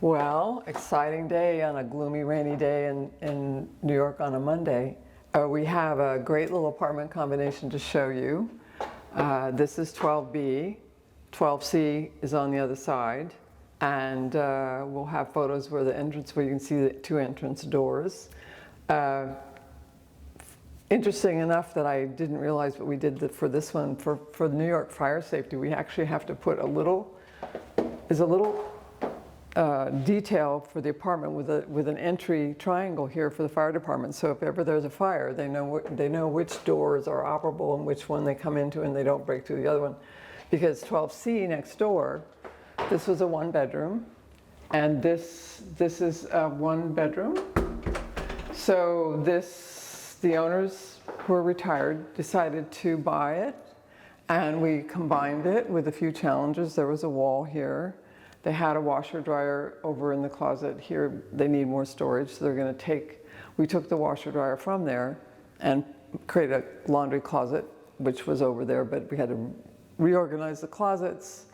Well, exciting day on a gloomy, rainy day in New York on a Monday. We have a great little apartment combination to show you. This is 12B. 12C is on the other side. And we'll have photos where the entrance, where you can see the two entrance doors. Interesting enough that I didn't realize what we did for this one, for the New York fire safety, we actually have to put a little detail for the apartment with an entry triangle here for the fire department. So if ever there's a fire, they know which doors are operable and which one they come into, and they don't break through the other one. Because 12C next door, this was a one bedroom, and this is a one bedroom. So the owners who are retired decided to buy it, and we combined it with a few challenges. There was a wall here. They had a washer dryer over in the closet here. They need more storage, so we took the washer dryer from there and created a laundry closet, which was over there, but we had to reorganize the closets.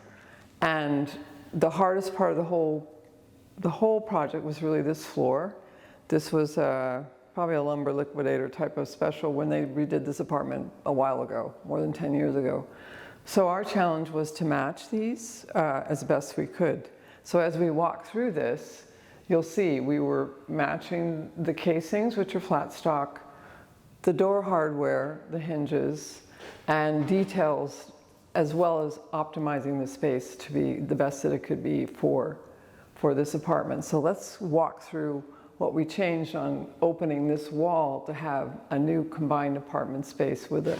And the hardest part of the whole project was really this floor. This was probably a lumber liquidator type of special when they redid this apartment a while ago, more than 10 years ago. So our challenge was to match these as best we could. So as we walk through this, you'll see we were matching the casings, which are flat stock, the door hardware, the hinges, and details, as well as optimizing the space to be the best that it could be for this apartment. So let's walk through what we changed on opening this wall to have a new combined apartment space with a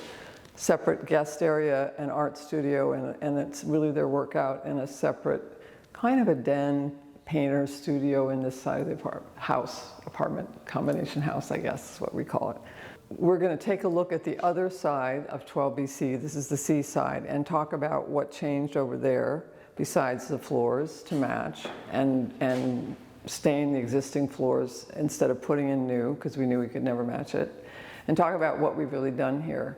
separate guest area and art studio, and it's really their workout, and a separate kind of a den painter studio in this side of the apartment combination house, I guess is what we call it. We're going to take a look at the other side of 12BC, this is the C side, and talk about what changed over there besides the floors to match, and stain the existing floors instead of putting in new, because we knew we could never match it, and talk about what we've really done here,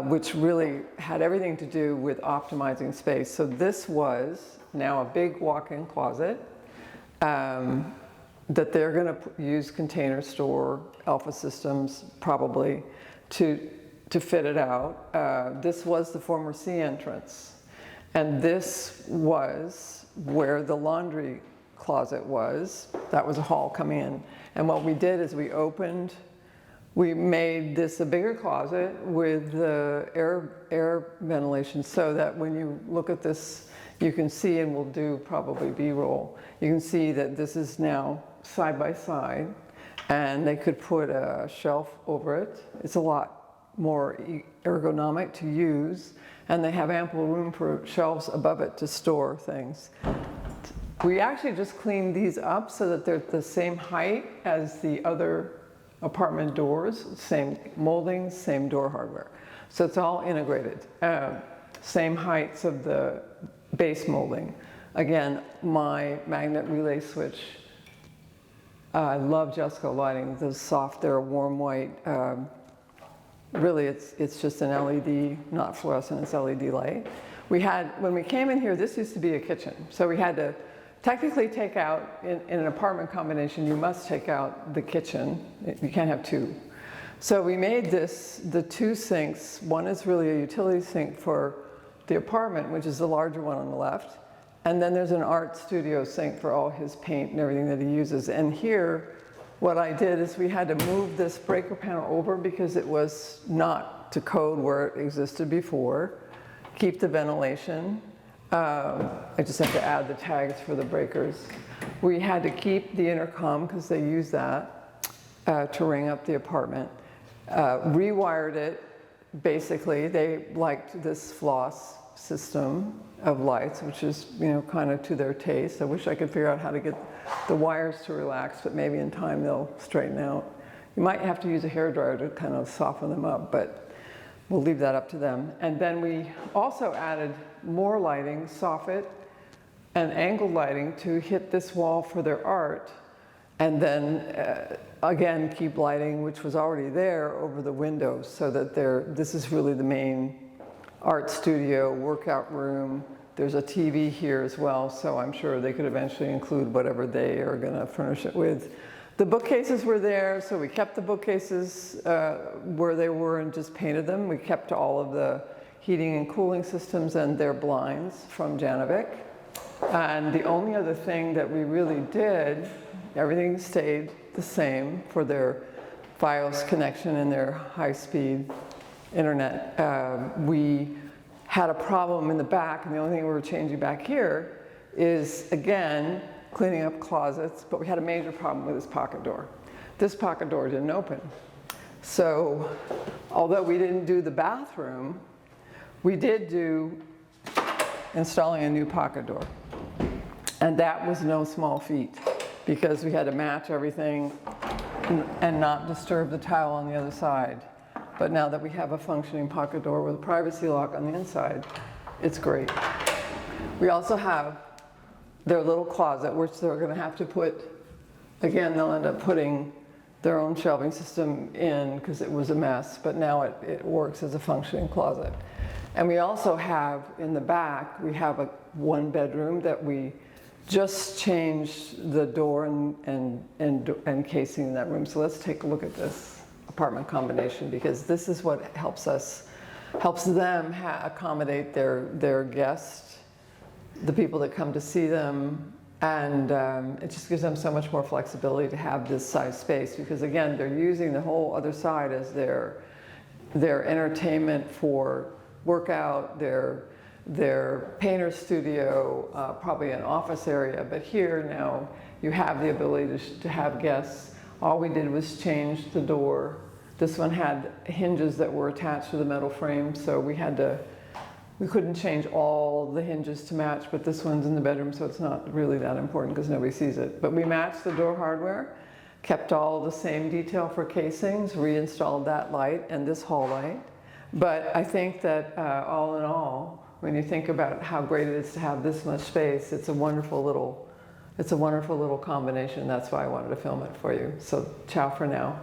which really had everything to do with optimizing space. So this was now a big walk-in closet that they're going to use Container Store, Alpha Systems probably, to fit it out. This was the former C entrance, and this was where the laundry closet was. That was a hall coming in. And what we did is we made this a bigger closet with the air ventilation, so that when you look at this, you can see, and we'll do probably B-roll, you can see that this is now side by side, and they could put a shelf over it. It's a lot more ergonomic to use, and they have ample room for shelves above it to store things. We actually just cleaned these up so that they're the same height as the other apartment doors, same moldings, same door hardware. So it's all integrated. Same heights of the base molding. Again, my magnet relay switch. I love Jesco lighting. Those soft, they're a warm white. Really, it's just an LED, not fluorescent, it's LED light. When we came in here, this used to be a kitchen. So we had to technically take out, in an apartment combination, you must take out the kitchen. You can't have two. So we made the two sinks. One is really a utility sink for the apartment, which is the larger one on the left. And then there's an art studio sink for all his paint and everything that he uses. And here, what I did is we had to move this breaker panel over because it was not to code where it existed before. Keep the ventilation. I just have to add the tags for the breakers. We had to keep the intercom because they use that to ring up the apartment. Rewired it, basically. They liked this floss system of lights, which is, kind of to their taste. I wish I could figure out how to get the wires to relax, but maybe in time they'll straighten out. You might have to use a hairdryer to kind of soften them up, but we'll leave that up to them. And then we also added more lighting, soffit and angled lighting to hit this wall for their art. And then again, keep lighting, which was already there, over the windows, so that this is really the main art studio, workout room, There's a TV here as well, so I'm sure they could eventually include whatever they are going to furnish it with. The bookcases were there, so we kept the bookcases where they were and just painted them. We kept all of the heating and cooling systems and their blinds from Janovic. And the only other thing that we really did, everything stayed the same for their Fios connection and their high-speed internet. We had a problem in the back, and the only thing we were changing back here is, again, cleaning up closets, but we had a major problem with this pocket door. This pocket door didn't open. So, although we didn't do the bathroom, we did do installing a new pocket door. And that was no small feat, because we had to match everything and not disturb the tile on the other side. But now that we have a functioning pocket door with a privacy lock on the inside, it's great. We also have their little closet, which they're going to have to put, again, they'll end up putting their own shelving system in because it was a mess, but now it works as a functioning closet. And we also have, in the back, we have a one bedroom that we just changed the door and casing in that room. So let's take a look at this apartment combination, because this is what helps them accommodate their guests, the people that come to see them, and it just gives them so much more flexibility to have this size space, because again, they're using the whole other side as their entertainment for workout, their painter studio, probably an office area, but here now you have the ability to have guests. All we did was change the door. This one had hinges that were attached to the metal frame, so we couldn't change all the hinges to match, but this one's in the bedroom, so it's not really that important because nobody sees it. But we matched the door hardware, kept all the same detail for casings, reinstalled that light and this hall light. But I think that all in all, when you think about how great it is to have this much space, it's a wonderful little combination. That's why I wanted to film it for you. So ciao for now.